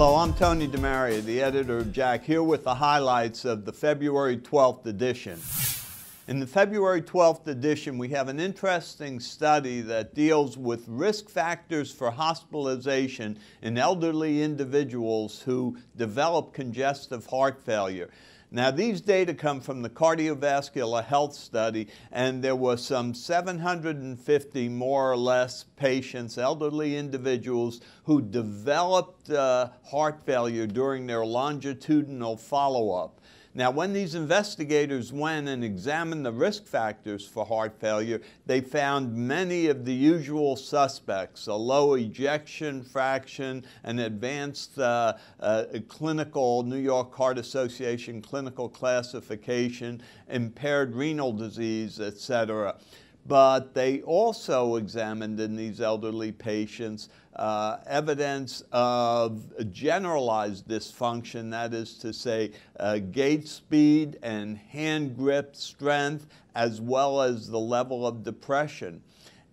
Hello, I'm Tony DeMaria, the editor of JACC, here with the highlights of the February 12th edition. In the February 12th edition, we have an interesting study that deals with risk factors for hospitalization in elderly individuals who develop congestive heart failure. Now, these data come from the cardiovascular health study, and there were some 750 more or less patients, elderly individuals, who developed heart failure during their longitudinal follow-up. Now, when these investigators went and examined the risk factors for heart failure, they found many of the usual suspects: a low ejection fraction, an advanced clinical New York Heart Association clinical classification, impaired renal disease, etc. But they also examined in these elderly patients evidence of generalized dysfunction, that is to say, gait speed and hand grip strength, as well as the level of depression.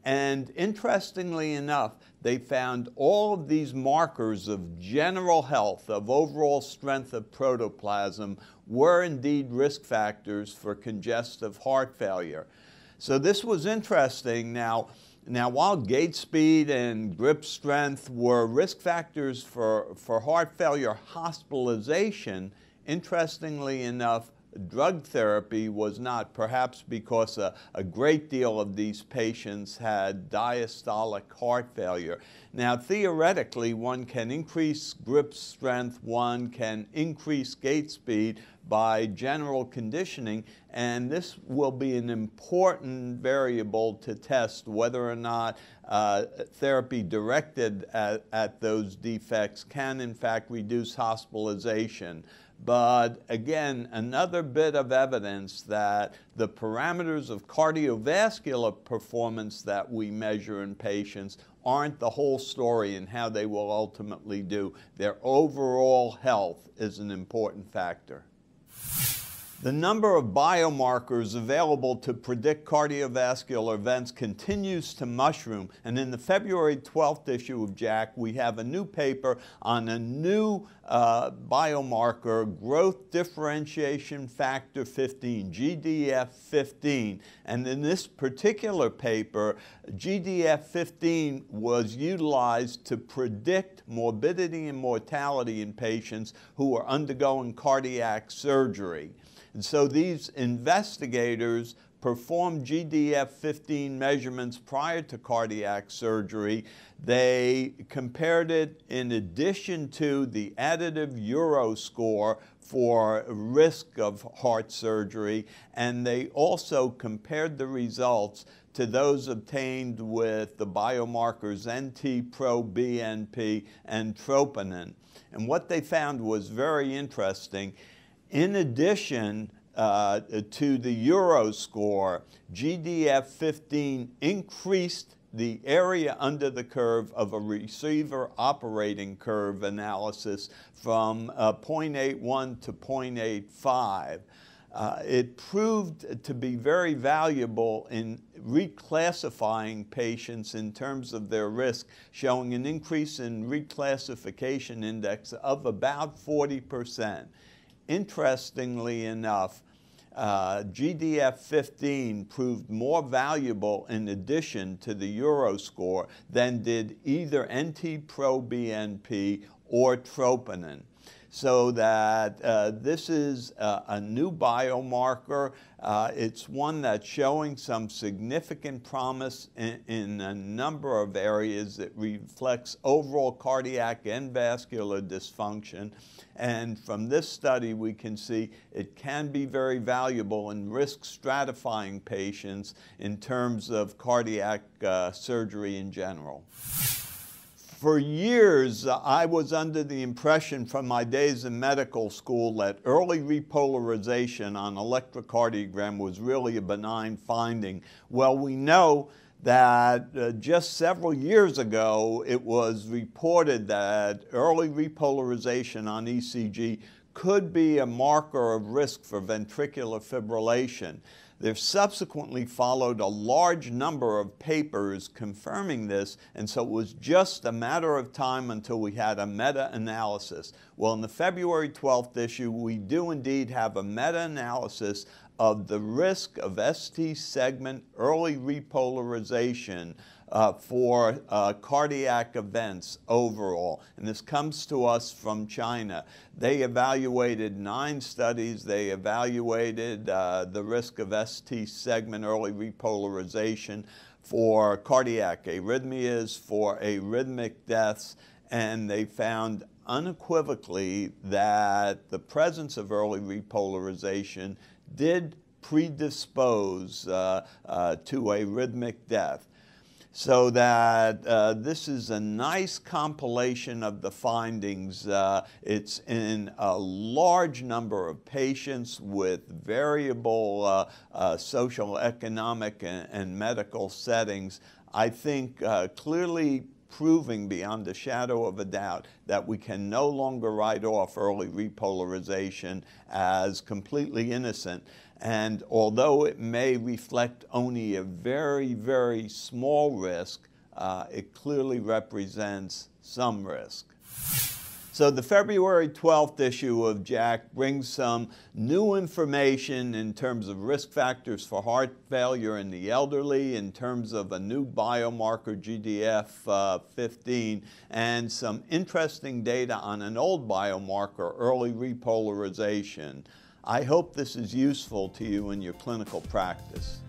And interestingly enough, they found all of these markers of general health, of overall strength of protoplasm, were indeed risk factors for congestive heart failure. So this was interesting. Now, while gait speed and grip strength were risk factors for heart failure hospitalization, interestingly enough, drug therapy was not, perhaps because a great deal of these patients had diastolic heart failure. Now, theoretically, one can increase grip strength, one can increase gait speed by general conditioning, and this will be an important variable to test whether or not therapy directed at those defects can in fact reduce hospitalization. But again, another bit of evidence that the parameters of cardiovascular performance that we measure in patients aren't the whole story in how they will ultimately do. Their overall health is an important factor. The number of biomarkers available to predict cardiovascular events continues to mushroom, and in the February 12th issue of JACC, we have a new paper on a new biomarker, growth differentiation factor 15, GDF15. And in this particular paper, GDF15 was utilized to predict morbidity and mortality in patients who are undergoing cardiac surgery. And so these investigators performed GDF15 measurements prior to cardiac surgery. They compared it in addition to the additive Euro score for risk of heart surgery, and they also compared the results to those obtained with the biomarkers NT-proBNP and troponin. And what they found was very interesting. In addition to the Euro score, GDF15 increased the area under the curve of a receiver operating curve analysis from 0.81 to 0.85. It proved to be very valuable in reclassifying patients in terms of their risk, showing an increase in reclassification index of about 40%. Interestingly enough, GDF15 proved more valuable in addition to the Euro score than did either NT-proBNP or troponin. So that this is a new biomarker. It's one that's showing some significant promise in a number of areas. It reflects overall cardiac and vascular dysfunction. And from this study, we can see it can be very valuable in risk stratifying patients in terms of cardiac surgery in general. For years, I was under the impression from my days in medical school that early repolarization on electrocardiogram was really a benign finding. Well, we know that just several years ago, it was reported that early repolarization on ECG could be a marker of risk for ventricular fibrillation. There subsequently followed a large number of papers confirming this, and so it was just a matter of time until we had a meta-analysis. Well, in the February 12th issue, we do indeed have a meta-analysis of the risk of ST segment early repolarization for cardiac events overall. And this comes to us from China. They evaluated 9 studies. They evaluated the risk of ST segment early repolarization for cardiac arrhythmias, for arrhythmic deaths, and they found unequivocally that the presence of early repolarization did predispose to arrhythmic death. So that this is a nice compilation of the findings. It's in a large number of patients with variable social, economic, and medical settings. I think clearly proving beyond a shadow of a doubt that we can no longer write off early repolarization as completely innocent. And although it may reflect only a very, very small risk, it clearly represents some risk. So the February 12th issue of JACC brings some new information in terms of risk factors for heart failure in the elderly, in terms of a new biomarker, GDF-15, and some interesting data on an old biomarker, early repolarization. I hope this is useful to you in your clinical practice.